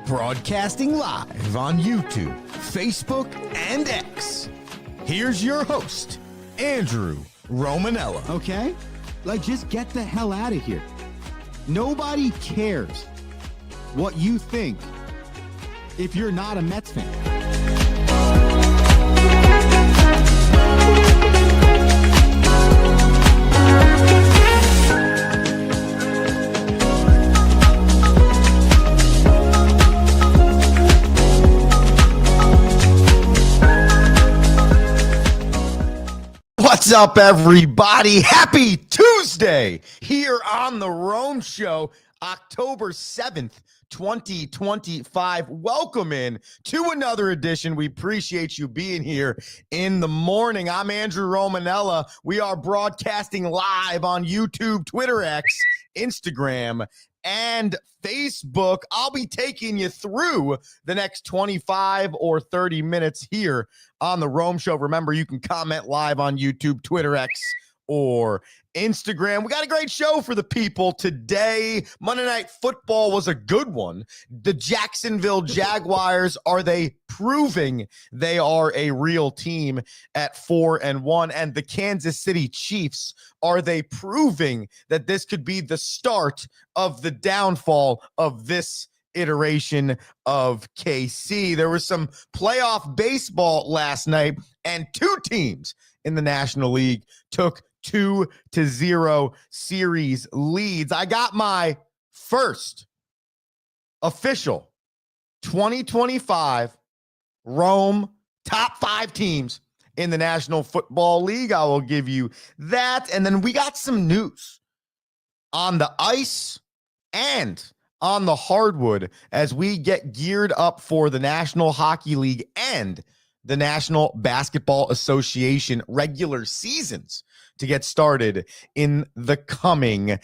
Broadcasting live on YouTube, Facebook, and X. Here's your host, Andrew Romanella. Okay? Like, just get the hell out of here. Nobody cares what you think if you're not a Mets fan. What's up, everybody? Happy Tuesday here on The Rome Show, October 7th, 2025. Welcome in to another edition. We appreciate you being here in the morning. I'm Andrew Romanella. We are broadcasting live on YouTube, Twitter X, Instagram, and Facebook. I'll be taking you through the next 25 or 30 minutes here on The Rome Show. Remember, you can comment live on YouTube, Twitter X, or Instagram. We got a great show for the people today. Monday Night Football was a good one. The Jacksonville Jaguars, are they proving they are a real team at 4-1? And the Kansas City Chiefs, are they proving that this could be the start of the downfall of this iteration of KC? There was some playoff baseball last night, and two teams in the National League took 2-0 series leads. I got my first official 2025 Rome top 5 teams in the National Football League. I will give you that. And then we got some news on the ice and on the hardwood as we get geared up for the National Hockey League and the National Basketball Association regular seasons to get started in the coming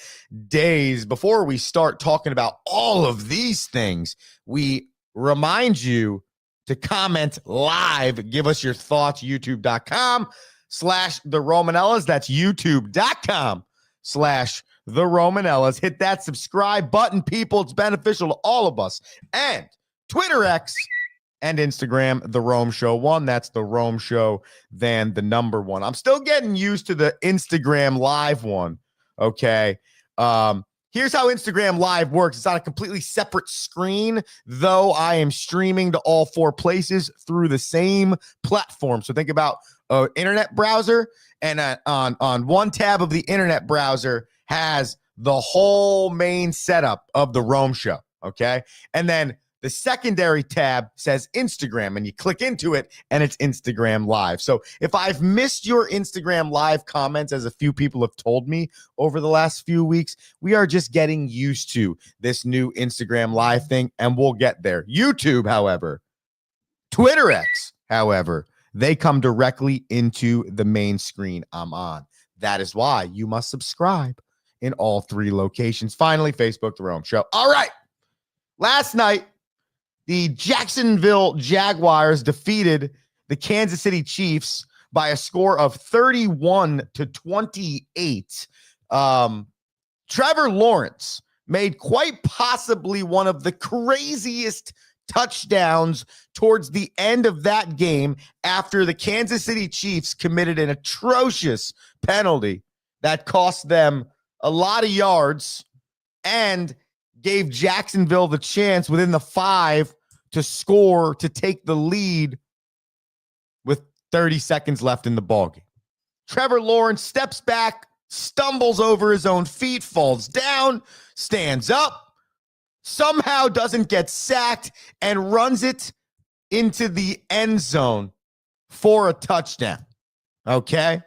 days. Before we start talking about all of these things, we remind you to comment live. Give us your thoughts, youtube.com/the Romanellas. That's youtube.com/the Romanellas. Hit that subscribe button, people. It's beneficial to all of us. And Twitter X and Instagram, The Rome Show 1. That's The Rome Show, then the number 1. I'm still getting used to the Instagram Live one, okay? Here's how Instagram Live works. It's on a completely separate screen, though I am streaming to all 4 places through the same platform. So think about an internet browser, and on one tab of the internet browser has the whole main setup of The Rome Show, okay? And then the secondary tab says Instagram, and you click into it, and it's Instagram Live. So if I've missed your Instagram Live comments, as a few people have told me over the last few weeks, we are just getting used to this new Instagram Live thing, and we'll get there. YouTube, however, Twitter X, however, they come directly into the main screen I'm on. That is why you must subscribe in all 3 locations. Finally, Facebook, The Rome Show. All right. Last night, the Jacksonville Jaguars defeated the Kansas City Chiefs by a score of 31-28. Trevor Lawrence made quite possibly one of the craziest touchdowns towards the end of that game after the Kansas City Chiefs committed an atrocious penalty that cost them a lot of yards and gave Jacksonville the chance within the 5 to score to take the lead with 30 seconds left in the ballgame. Trevor Lawrence steps back, stumbles over his own feet, falls down, stands up, somehow doesn't get sacked, and runs it into the end zone for a touchdown. Okay?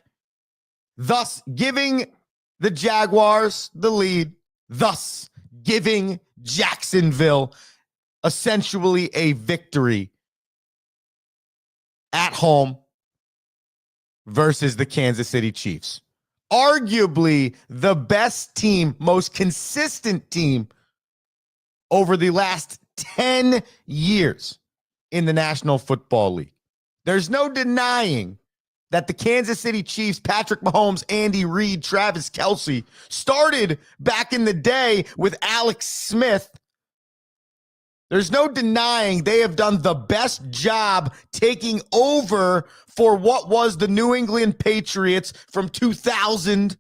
Thus giving the Jaguars the lead, thus giving Jacksonville essentially a victory at home versus the Kansas City Chiefs. Arguably the best team, most consistent team over the last 10 years in the National Football League. There's no denying that the Kansas City Chiefs, Patrick Mahomes, Andy Reid, Travis Kelce, started back in the day with Alex Smith There's no denying they have done the best job taking over for what was the New England Patriots from 2000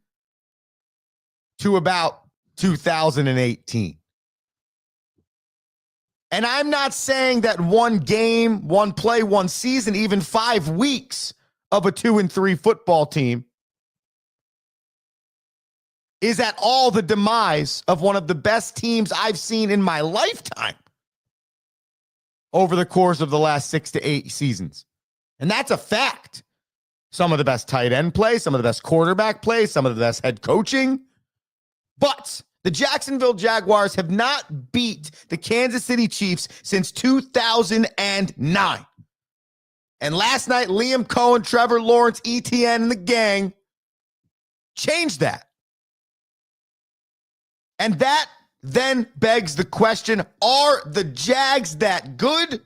to about 2018. And I'm not saying that one game, one play, one season, even 5 weeks of a 2-3 football team is at all the demise of one of the best teams I've seen in my lifetime over the course of the last 6 to 8 seasons. And that's a fact. Some of the best tight end play, some of the best quarterback play, some of the best head coaching. But the Jacksonville Jaguars have not beat the Kansas City Chiefs since 2009. And last night, Liam Cohen, Trevor Lawrence, ETN, and the gang changed that. And that then begs the question, are the Jags that good?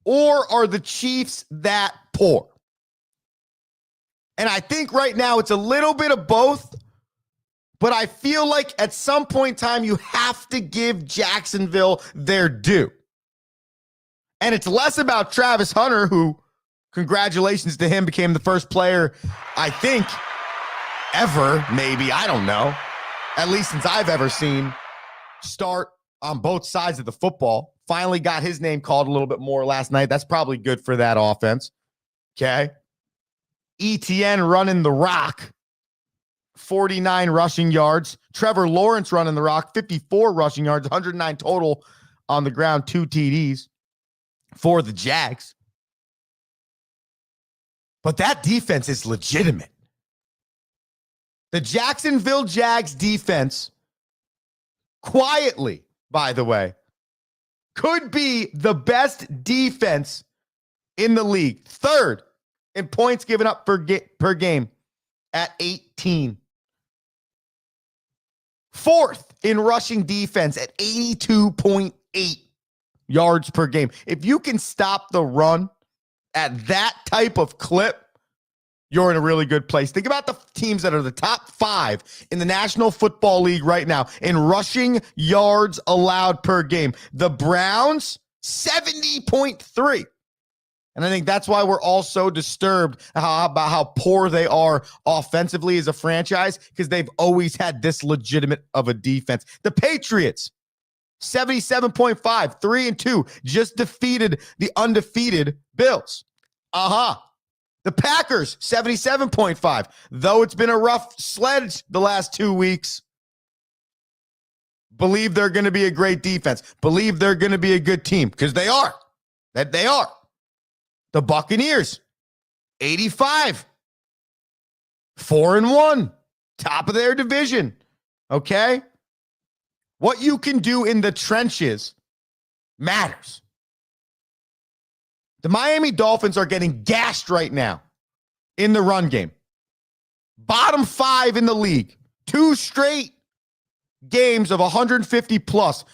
Or are the Chiefs that poor? And I think right now it's a little bit of both. But I feel like at some point in time, you have to give Jacksonville their due. And it's less about Travis Hunter, who, congratulations to him, became the first player, I think, ever, maybe, I don't know, at least since I've ever seen, start on both sides of the football. Finally got his name called a little bit more last night. That's probably good for that offense. Okay. ETN running the rock. 49 rushing yards. Trevor Lawrence running the rock, 54 rushing yards, 109 total on the ground, 2 TDs for the Jags. But that defense is legitimate. The Jacksonville Jags defense, quietly, by the way, could be the best defense in the league. Third in points given up per game at 18. Fourth in rushing defense at 82.8 yards per game. If you can stop the run at that type of clip, you're in a really good place. Think about the teams that are the top 5 in the National Football League right now in rushing yards allowed per game. The Browns, 70.3. And I think that's why we're all so disturbed about how poor they are offensively as a franchise, because they've always had this legitimate of a defense. The Patriots, 77.5, 3-2, just defeated the undefeated Bills. The Packers, 77.5. Though it's been a rough sledge the last 2 weeks, believe they're going to be a great defense. Believe they're going to be a good team, because they are. That they are. The Buccaneers, 85, 4-1, top of their division. Okay? What you can do in the trenches matters. The Miami Dolphins are getting gashed right now in the run game. Bottom 5 in the league. 2 straight games of 150 plus.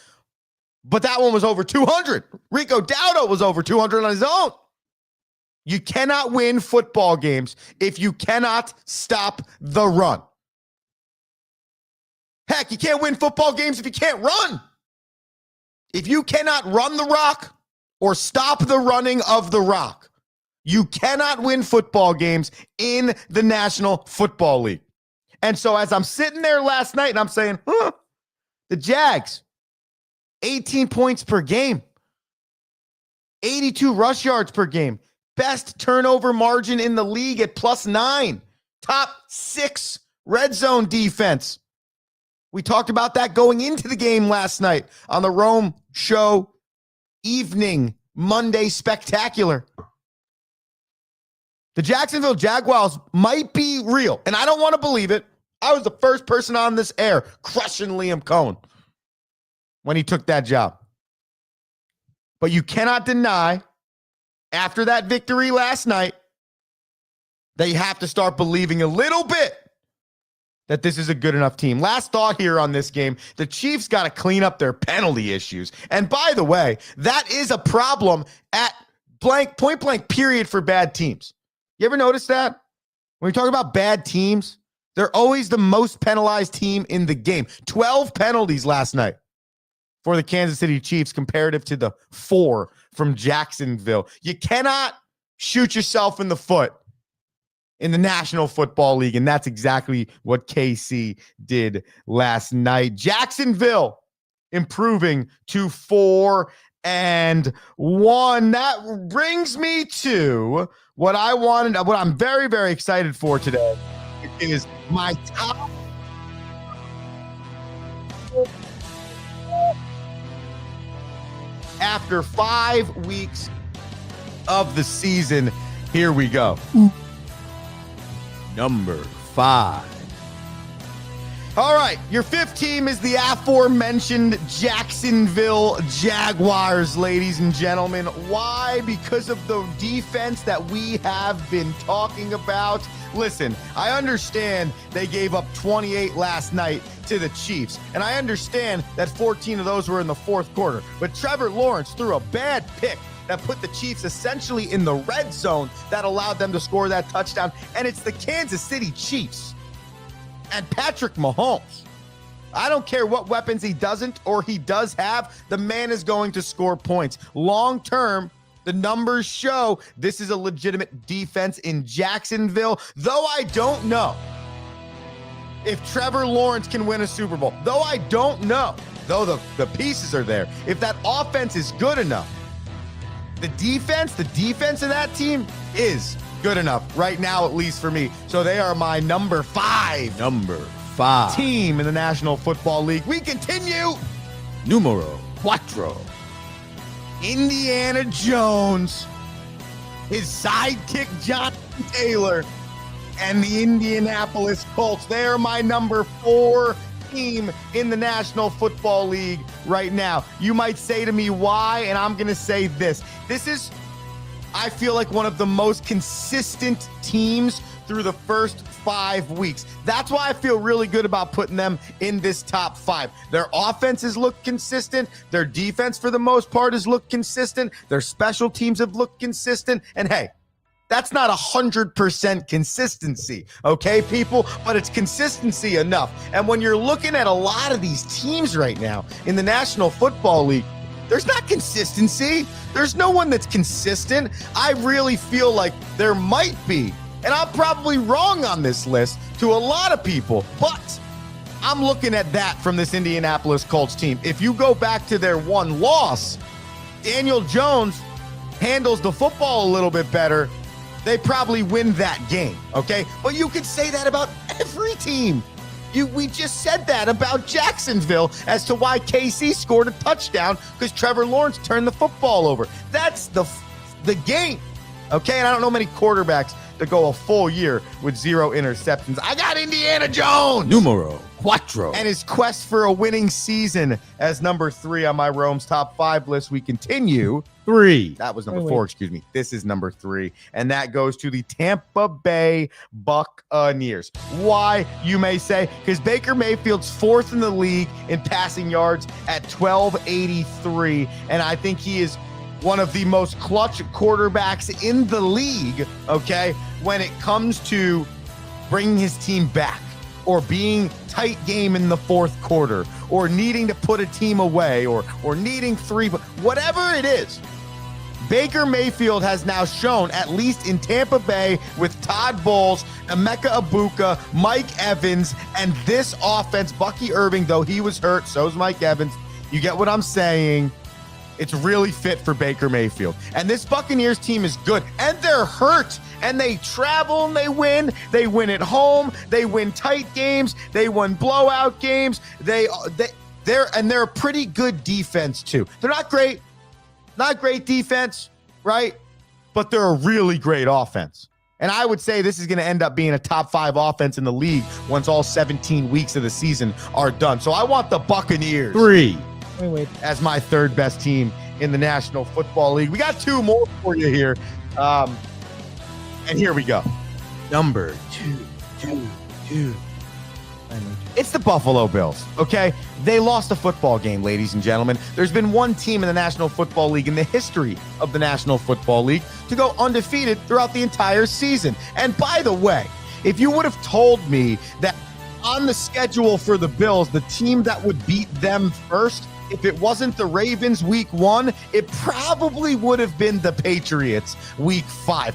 But that one was over 200. Rico Dowdle was over 200 on his own. You cannot win football games if you cannot stop the run. Heck, you can't win football games if you can't run. If you cannot run the rock or stop the running of the rock, you cannot win football games in the National Football League. And so as I'm sitting there last night and I'm saying, the Jags, 18 points per game, 82 rush yards per game, best turnover margin in the league at +9. Top 6 red zone defense. We talked about that going into the game last night on the Rome Show evening Monday spectacular. The Jacksonville Jaguars might be real, and I don't want to believe it. I was the first person on this air crushing Liam Cohen when he took that job. But you cannot deny, after that victory last night, that you have to start believing a little bit that this is a good enough team. Last thought here on this game, the Chiefs got to clean up their penalty issues. And by the way, that is a problem at point blank period for bad teams. You ever notice that? When we talk about bad teams, they're always the most penalized team in the game. 12 penalties last night. for the Kansas City Chiefs comparative to the 4 from Jacksonville. You cannot shoot yourself in the foot in the National Football League, and that's exactly what KC did last night. Jacksonville improving to 4-1. That brings me to what I'm very, very excited for today. It is my top after 5 weeks of the season. Here we go. Number 5. All right, your 5th team is the aforementioned Jacksonville Jaguars, ladies and gentlemen. Why? Because of the defense that we have been talking about. Listen, I understand they gave up 28 last night to the Chiefs, and I understand that 14 of those were in the 4th quarter, but Trevor Lawrence threw a bad pick that put the Chiefs essentially in the red zone that allowed them to score that touchdown, and it's the Kansas City Chiefs and Patrick Mahomes. I don't care what weapons he doesn't or he does have, the man is going to score points. Long term, the numbers show this is a legitimate defense in Jacksonville, though I don't know if Trevor Lawrence can win a Super Bowl. Though I don't know, though the pieces are there, if that offense is good enough. The defense of that team is good enough right now, at least for me. So they are my number 5 team in the National Football League. We continue. Numero 4. Indiana Jones, his sidekick Jonathan Taylor, and the Indianapolis Colts. They are my number 4 team in the National Football League right now. You might say to me, why? And I'm going to say this. This is, I feel like, one of the most consistent teams through the first 5 weeks. That's why I feel really good about putting them in this top 5. Their offenses look consistent. Their defense, for the most part, has looked consistent. Their special teams have looked consistent. And hey, that's not 100% consistency, okay, people? But it's consistency enough. And when you're looking at a lot of these teams right now in the National Football League, there's not consistency. There's no one that's consistent. I really feel like there might be, and I'm probably wrong on this list to a lot of people, but I'm looking at that from this Indianapolis Colts team. If you go back to their one loss, Daniel Jones handles the football a little bit better, they probably win that game, okay? But you could say that about every team. We just said that about Jacksonville as to why KC scored a touchdown, because Trevor Lawrence turned the football over. That's the game, okay? And I don't know many quarterbacks that go a full year with 0 interceptions. I got Indiana Jones. Numero 4. And his quest for a winning season as number 3 on my Rome's top 5 list. We continue. 3. That was number 4, excuse me. This is number 3. And that goes to the Tampa Bay Buccaneers. Why, you may say? Because Baker Mayfield's 4th in the league in passing yards at 1283. And I think he is one of the most clutch quarterbacks in the league, okay, when it comes to bringing his team back or being tight game in the 4th quarter or needing to put a team away or needing 3, whatever it is. Baker Mayfield has now shown, at least in Tampa Bay with Todd Bowles, Emeka Egbuka, Mike Evans, and this offense, Bucky Irving, though he was hurt, so's Mike Evans. You get what I'm saying? It's really fit for Baker Mayfield. And this Buccaneers team is good. And they're hurt. And they travel and they win. They win at home. They win tight games. They win blowout games. They're a pretty good defense too. They're not great. Not great defense, right? But they're a really great offense. And I would say this is going to end up being a top 5 offense in the league once all 17 weeks of the season are done. So I want the Buccaneers 3 as my 3rd best team in the National Football League. We got 2 more for you here. And here we go. Number 2. It's the Buffalo Bills, okay? They lost a football game, ladies and gentlemen. There's been one team in the National Football League in the history of the National Football League to go undefeated throughout the entire season. And by the way, if you would have told me that on the schedule for the Bills, the team that would beat them first if it wasn't the Ravens week 1, it probably would have been the Patriots week 5.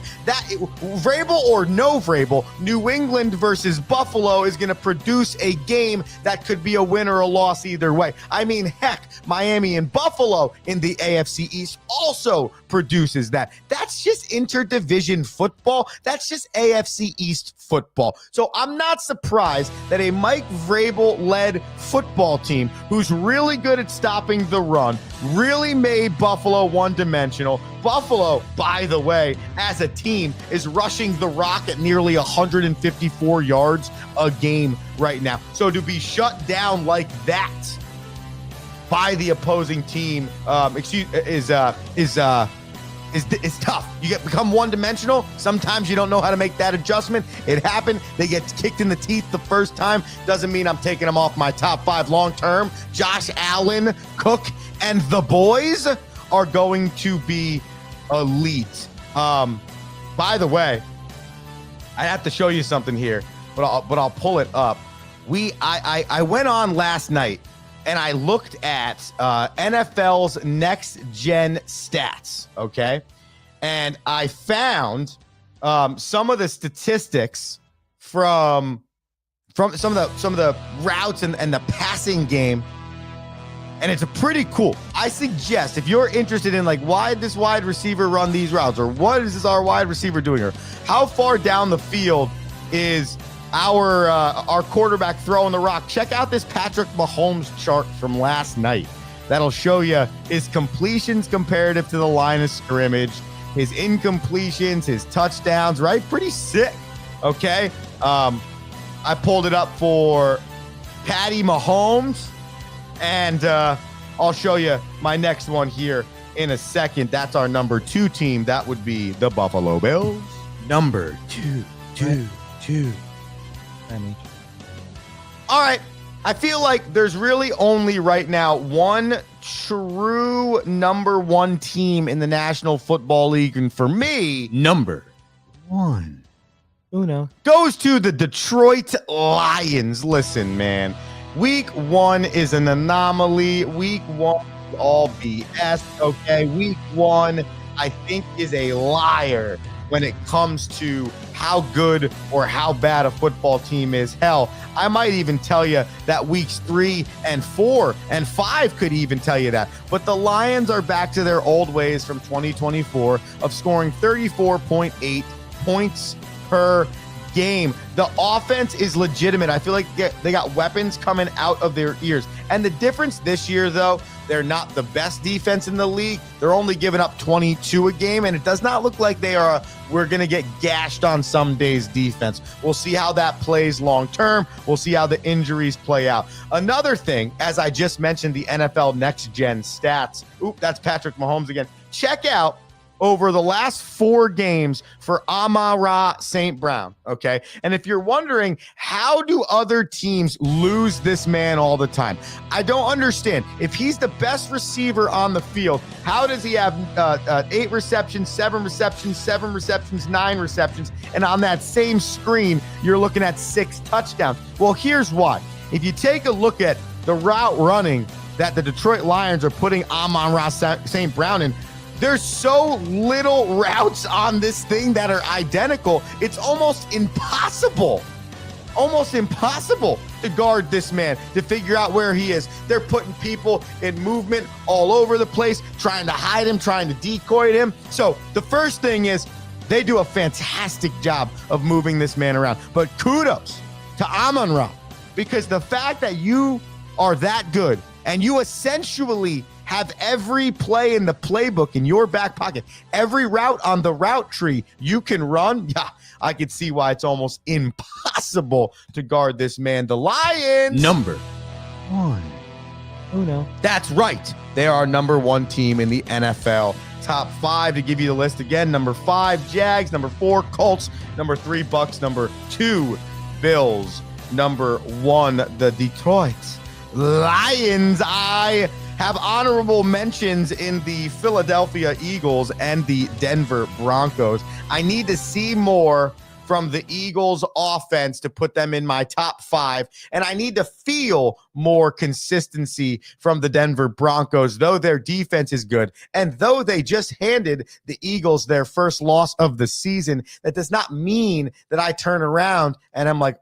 Vrabel or no Vrabel, New England versus Buffalo is going to produce a game that could be a win or a loss either way. I mean, heck, Miami and Buffalo in the AFC East also produces that. That's just interdivision football. That's just AFC East football. So I'm not surprised that a Mike Vrabel-led football team who's really good at stopping the run really made Buffalo one-dimensional. Buffalo, by the way, as a team, is rushing the rock at nearly 154 yards a game right now. So to be shut down like that by the opposing team is tough. You become one-dimensional. Sometimes you don't know how to make that adjustment. It happened. They get kicked in the teeth the first time. Doesn't mean I'm taking them off my top 5 long-term. Josh Allen, Cook, and the boys are going to be elite. By the way, I have to show you something here, but I'll pull it up. I went on last night and I looked at NFL's next gen stats, okay? And I found some of the statistics from some of the routes and the passing game, and it's a pretty cool. I suggest if you're interested in like why did this wide receiver run these routes, or what is this our wide receiver doing, or how far down the field is our quarterback throwing the rock, check out this Patrick Mahomes chart from last night. That'll show you his completions comparative to the line of scrimmage, his incompletions, his touchdowns, right? Pretty sick, okay? I pulled it up for Patty Mahomes, and I'll show you my next one here in a second. That's our number 2 team. That would be the Buffalo Bills. Number two. All right. I feel like there's really only right now one true number 1 team in the National Football League. And for me, Number 1. Uno. goes to the Detroit Lions. Listen, man, week 1 is an anomaly. Week 1 is all BS. Okay. Week 1, I think, is a liar when it comes to how good or how bad a football team is. Hell, I might even tell you that weeks 3 and 4 and 5 could even tell you that. But the Lions are back to their old ways from 2024 of scoring 34.8 points per game. The offense is legitimate. I feel like they got weapons coming out of their ears. And the difference this year, though, they're not the best defense in the league. They're only giving up 22 a game, and it does not look like they are we're going to get gashed on some days defense. We'll see how that plays long term. We'll see how the injuries play out. Another thing, as I just mentioned, the NFL Next Gen stats. Oop, that's Patrick Mahomes again. Check out over the last 4 games for Amon-Ra St. Brown, okay? And if you're wondering, how do other teams lose this man all the time? I don't understand. If he's the best receiver on the field, how does he have 8 receptions, 7 receptions, 7 receptions, 9 receptions, and on that same screen, you're looking at 6 touchdowns? Well, here's why. If you take a look at the route running that the Detroit Lions are putting Amon-Ra St. Brown in, there's so little routes on this thing that are identical. It's almost impossible to guard this man, to figure out where he is. They're putting people in movement all over the place, trying to hide him, trying to decoy him. So the first thing is they do a fantastic job of moving this man around. But kudos to Amon-Ra, because the fact that you are that good and you essentially have every play in the playbook in your back pocket, every route on the route tree you can run. Yeah, I could see why it's almost impossible to guard this man. The Lions. Number 1. Uno. That's right. They are number 1 team in the NFL. Top 5 to give you the list again. Number 5, Jags. Number 4, Colts. Number 3, Bucks. Number 2, Bills. Number 1, the Detroit Lions. I have honorable mentions in the Philadelphia Eagles and the Denver Broncos. I need to see more from the Eagles offense to put them in my top 5. And I need to feel more consistency from the Denver Broncos, though their defense is good. And though they just handed the Eagles their first loss of the season, that does not mean that I turn around and I'm like,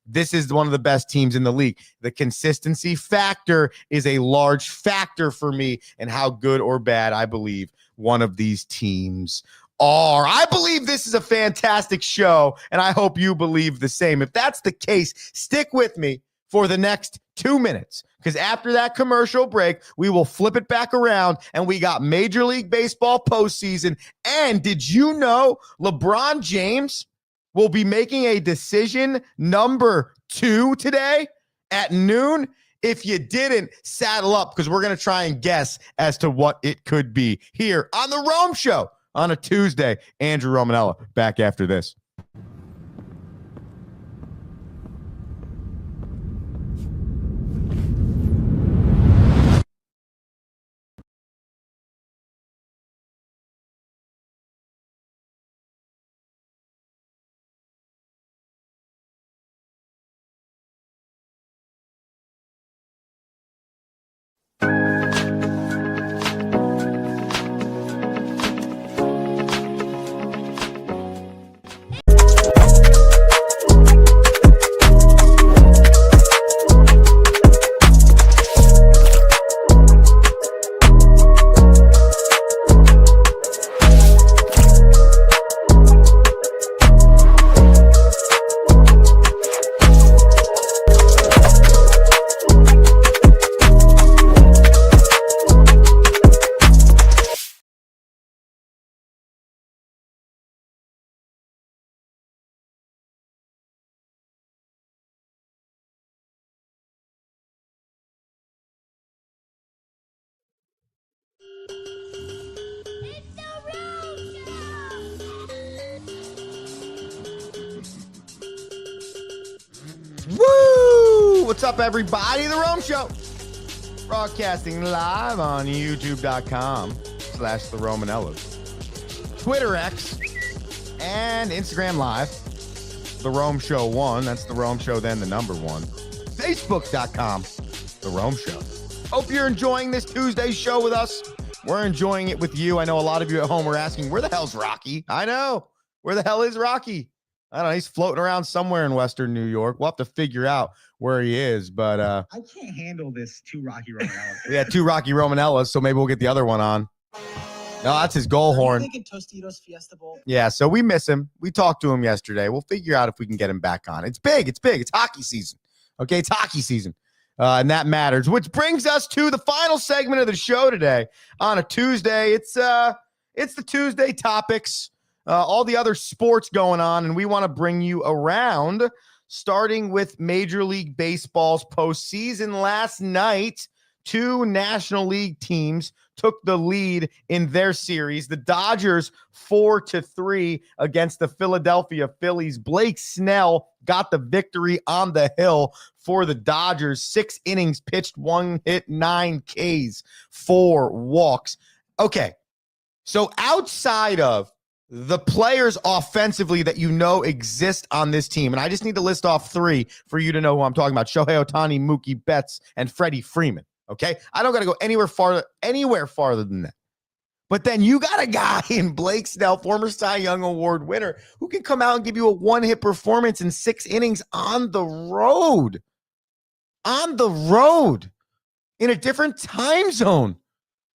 this is one of the best teams in the league. The consistency factor is a large factor for me and how good or bad I believe one of these teams are. I believe this is a fantastic show, and I hope you believe the same. If that's the case, stick with me for the next 2 minutes, because after that commercial break, we will flip it back around, and we got Major League Baseball postseason. And did you know LeBron James will be making a decision number 2 today at noon? If you didn't, saddle up, because we're going to try and guess as to what it could be here on the Rome Show on a Tuesday. Andrew Romanella back after this. Woo! What's up, everybody? The Rome Show. Broadcasting live on youtube.com/The Romanellas. Twitter X and Instagram Live. The Rome Show 1. That's The Rome Show, then the number 1. Facebook.com. The Rome Show. Hope you're enjoying this Tuesday show with us. We're enjoying it with you. I know a lot of you at home are asking, where the hell's Rocky? I know. Where the hell is Rocky? I don't know. He's floating around somewhere in Western New York. We'll have to figure out where he is. But I can't handle this 2 Rocky Romanellas. yeah, 2 Rocky Romanellas. So maybe we'll get the other one on. No, that's his goal horn. Thinking Tostitos Fiesta Bowl. Yeah, so we miss him. We talked to him yesterday. We'll figure out if we can get him back on. It's big. It's big. It's hockey season. Okay, it's hockey season. And that matters. Which brings us to the final segment of the show today on a Tuesday. It's the Tuesday topics. All the other sports going on, and we want to bring you around, starting with Major League Baseball's postseason. Last night, 2 National League teams took the lead in their series. The Dodgers 4-3 against the Philadelphia Phillies. Blake Snell got the victory on the hill for the Dodgers. 6 innings pitched, 1 hit, 9 Ks, 4 walks. Okay, so outside of the players offensively that you know exist on this team, and I just need to list off 3 for you to know who I'm talking about: Shohei Ohtani, Mookie Betts, and Freddie Freeman. Okay, I don't got to go anywhere farther than that. But then you got a guy in Blake Snell, former Cy Young Award winner, who can come out and give you a 1-hit performance in 6 innings on the road. On the road. In a different time zone.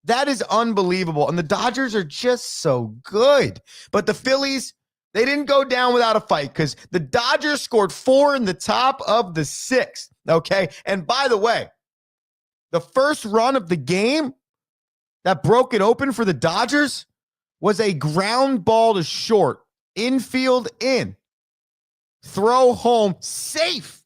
That is unbelievable. And the Dodgers are just so good. But the Phillies, they didn't go down without a fight, because the Dodgers scored 4 in the top of the 6th. Okay. And by the way, the first run of the game that broke it open for the Dodgers was a ground ball to short, infield in, throw home, safe.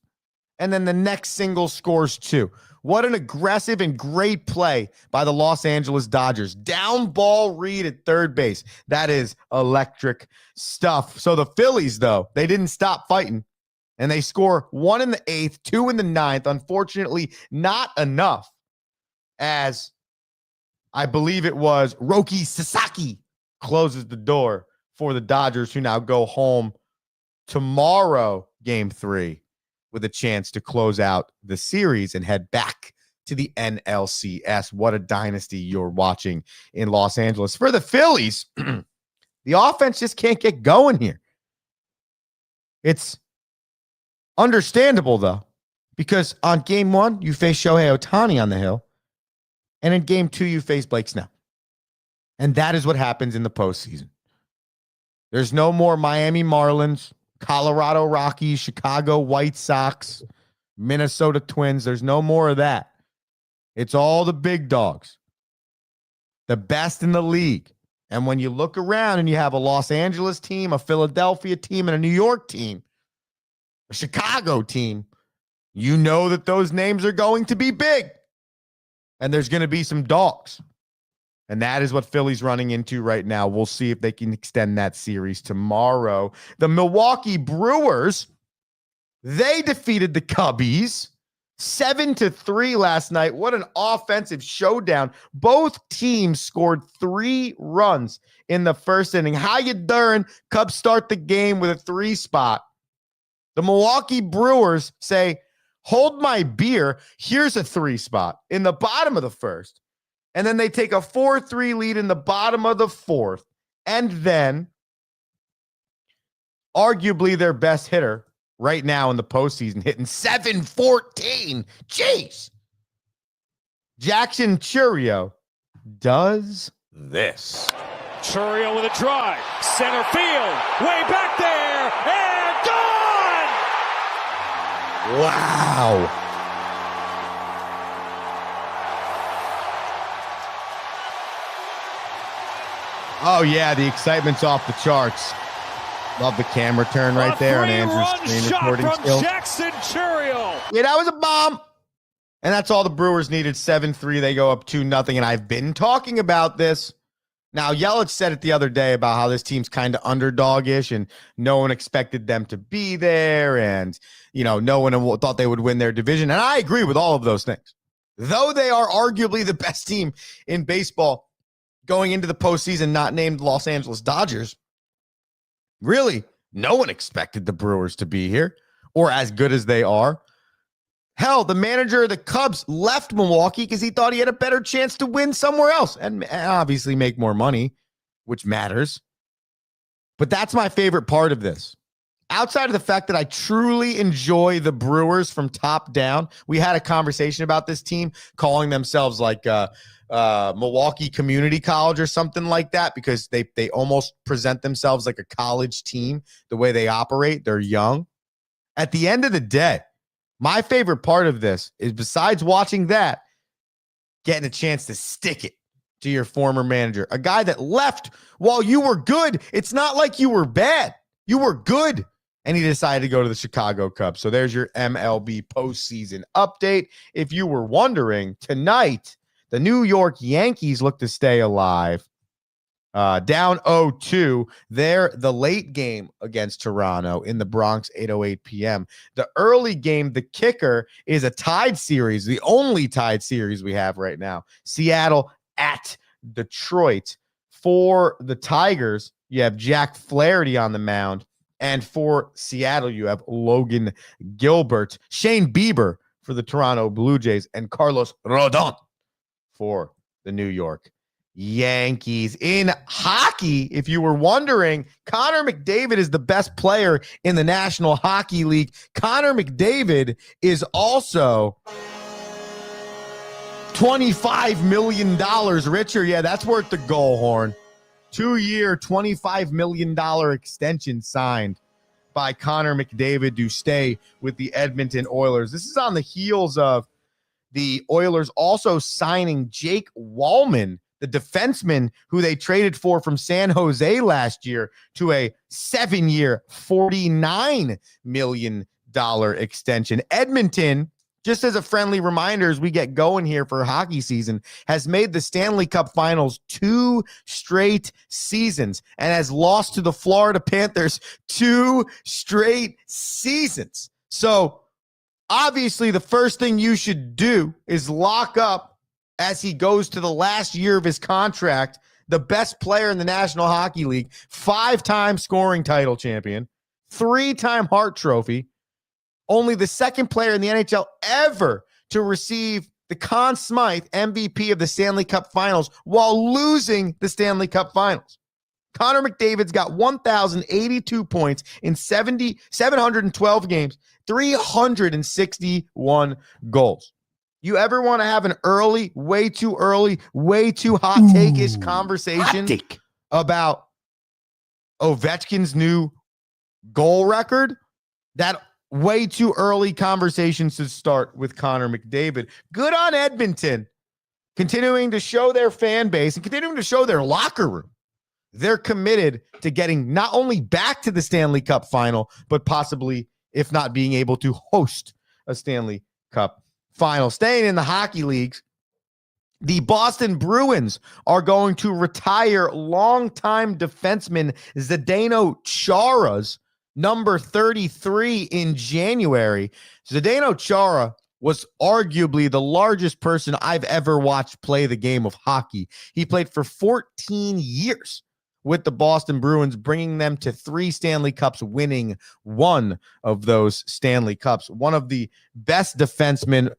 And then the next single scores 2. What an aggressive and great play by the Los Angeles Dodgers. Down ball read at third base. That is electric stuff. So the Phillies, though, they didn't stop fighting, and they score 1 in the 8th, 2 in the 9th. Unfortunately, not enough, as I believe it was Roki Sasaki closes the door for the Dodgers, who now go home Tomorrow, game 3, with a chance to close out the series and head back to the NLCS. What a dynasty you're watching in Los Angeles. For the Phillies, the offense just can't get going here. It's understandable, though, because on game 1, you face Shohei Ohtani on the hill, and in game 2, you face Blake Snell. And that is what happens in the postseason. There's no more Miami Marlins, Colorado Rockies, Chicago White Sox, Minnesota Twins. There's no more of that. It's all the big dogs, the best in the league. And when you look around and you have a Los Angeles team, a Philadelphia team, and a New York team, a Chicago team, you know that those names are going to be big. And there's going to be some dogs. And that is what Philly's running into right now. We'll see if they can extend that series tomorrow. The Milwaukee Brewers, they defeated the Cubbies 7-3 last night. What an offensive showdown. Both teams scored 3 runs in the first inning. How you doing? Cubs start the game with a 3 spot. The Milwaukee Brewers say, hold my beer. Here's a 3 spot in the bottom of the first. And then they take a 4-3 lead in the bottom of the 4th. And then, arguably their best hitter right now in the postseason, hitting .714. Jeez. Jackson Chourio does this. Chourio with a drive. Center field. Way back there. And gone! Wow. Oh, yeah, the excitement's off the charts. Love the camera turn right there on Andrew's screen recording skills. Jackson Chourio. Yeah, that was a bomb. And that's all the Brewers needed. 7-3. They go up 2-0. And I've been talking about this. Now, Yelich said it the other day about how this team's kind of underdog-ish and no one expected them to be there. And, you know, no one thought they would win their division. And I agree with all of those things. Though they are arguably the best team in baseball going into the postseason, not named Los Angeles Dodgers. Really, no one expected the Brewers to be here or as good as they are. Hell, the manager of the Cubs left Milwaukee because he thought he had a better chance to win somewhere else and obviously make more money, which matters. But that's my favorite part of this. Outside of the fact that I truly enjoy the Brewers from top down, we had a conversation about this team calling themselves like Milwaukee Community College or something like that because they almost present themselves like a college team the way they operate. They're young. At the end of the day, my favorite part of this is, besides watching that, getting a chance to stick it to your former manager, a guy that left while you were good. It's not like you were bad. You were good. And he decided to go to the Chicago Cubs. So there's your MLB postseason update. If you were wondering, tonight, the New York Yankees look to stay alive. Down 0-2. They're the late game against Toronto in the Bronx, 8:08 p.m. The early game, the kicker, is a tied series, the only tied series we have right now. Seattle at Detroit. For the Tigers, you have Jack Flaherty on the mound. And for Seattle, you have Logan Gilbert, Shane Bieber for the Toronto Blue Jays, and Carlos Rodon for the New York Yankees. In hockey, if you were wondering, Connor McDavid is the best player in the National Hockey League. Connor McDavid is also $25 million richer. Yeah, that's worth the goal horn. 2-year, $25 million extension signed by Connor McDavid to stay with the Edmonton Oilers. This is on the heels of the Oilers also signing Jake Wallman, the defenseman who they traded for from San Jose last year, to a 7-year, $49 million extension. Edmonton, just as a friendly reminder as we get going here for hockey season, has made the Stanley Cup Finals 2 straight seasons and has lost to the Florida Panthers 2 straight seasons. So obviously the first thing you should do is lock up, as he goes to the last year of his contract, the best player in the National Hockey League, 5-time scoring title champion, 3-time Hart Trophy, only the second player in the NHL ever to receive the Conn Smythe MVP of the Stanley Cup Finals while losing the Stanley Cup Finals. Connor McDavid's got 1,082 points in 712 games, 361 goals. You ever want to have an way too hot take-ish conversation about Ovechkin's new goal record? That way too early conversation should start with Connor McDavid. Good on Edmonton, continuing to show their fan base and continuing to show their locker room. They're committed to getting not only back to the Stanley Cup final, but possibly, if not being able to host a Stanley Cup final. Staying in the hockey leagues, the Boston Bruins are going to retire longtime defenseman Zdeno Chara's number 33 in January. Zdeno Chara was arguably the largest person I've ever watched play the game of hockey. He played for 14 years with the Boston Bruins, bringing them to 3 Stanley Cups, winning one of those Stanley Cups. One of the best defensemen,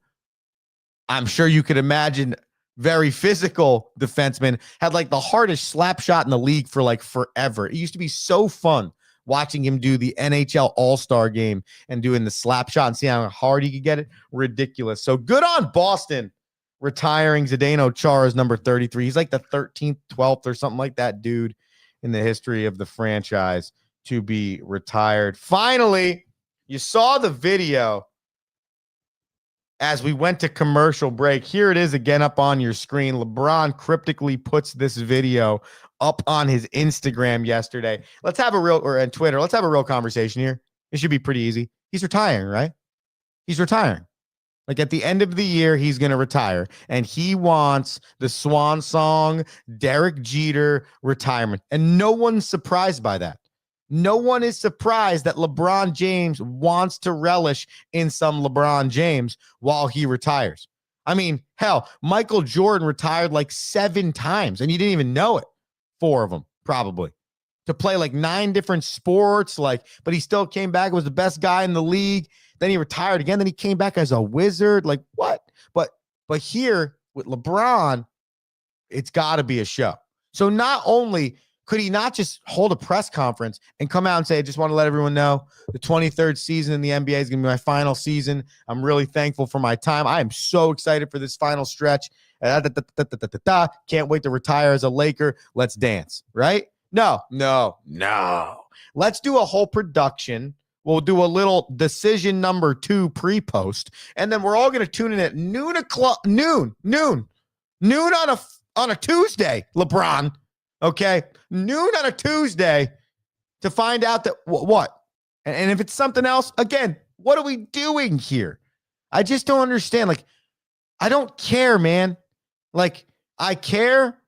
I'm sure you could imagine, very physical defenseman, had like the hardest slap shot in the league for like forever. It used to be so fun watching him do the NHL All-Star game and doing the slap shot and see how hard he could get it. Ridiculous. So good on Boston retiring Zdeno Chara's number 33. He's like the 13th, 12th or something like that dude in the history of the franchise to be retired. Finally, you saw the video as we went to commercial break. Here it is again up on your screen. LeBron cryptically puts this video up on his Instagram yesterday. Let's have a real, or on Twitter, let's have a real conversation here. It should be pretty easy. He's retiring, right? He's retiring. Like at the end of the year, he's going to retire. And he wants the swan song, Derek Jeter retirement. And no one's surprised by that. No one is surprised that LeBron James wants to relish in some LeBron James while he retires. I mean, hell, Michael Jordan retired like 7 times and you didn't even know it. 4 of them, probably. To play like 9 different sports, but he still came back, was the best guy in the league. Then he retired again. Then he came back as a wizard. Like what? But here with LeBron, it's got to be a show. So not only could he not just hold a press conference and come out and say, I just want to let everyone know the 23rd season in the NBA is going to be my final season. I'm really thankful for my time. I am so excited for this final stretch. Can't wait to retire as a Laker. Let's dance, right? No. Let's do a whole production. We'll do a little decision number 2 pre-post, and then we're all going to tune in at noon on a Tuesday, LeBron. Okay, noon on a Tuesday to find out that what, and if it's something else, again, what are we doing here? I just don't understand. Like, I don't care, man. Like, I care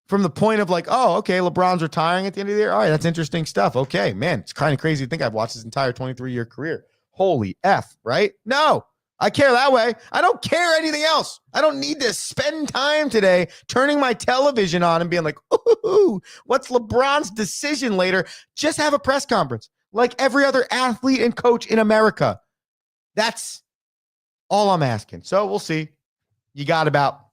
from the point of like, oh, okay, LeBron's retiring at the end of the year. All right, that's interesting stuff. Okay, man, it's kind of crazy to think I've watched his entire 23-year career. Holy F, right? No, I care that way. I don't care anything else. I don't need to spend time today turning my television on and being like, ooh, what's LeBron's decision later? Just have a press conference like every other athlete and coach in America. That's all I'm asking. So we'll see. You got about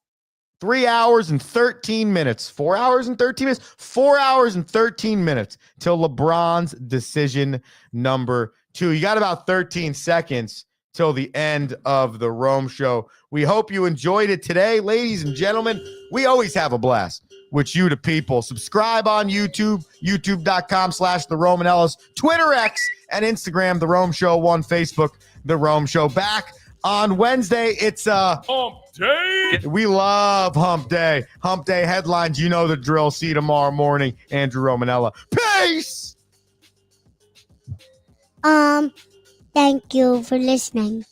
3 hours and 13 minutes, 4 hours and 13 minutes, 4 hours and 13 minutes till LeBron's decision number 2. You got about 13 seconds till the end of the Rome Show. We hope you enjoyed it today, ladies and gentlemen. We always have a blast with you, the people. Subscribe on YouTube, youtube.com/The Romanellas, Twitter X, and Instagram, The Rome Show 1, Facebook, The Rome Show. Back on Wednesday, it's Hump Day. We love Hump Day. Hump Day headlines, you know the drill. See you tomorrow morning. Andrew Romanella. Peace! Thank you for listening.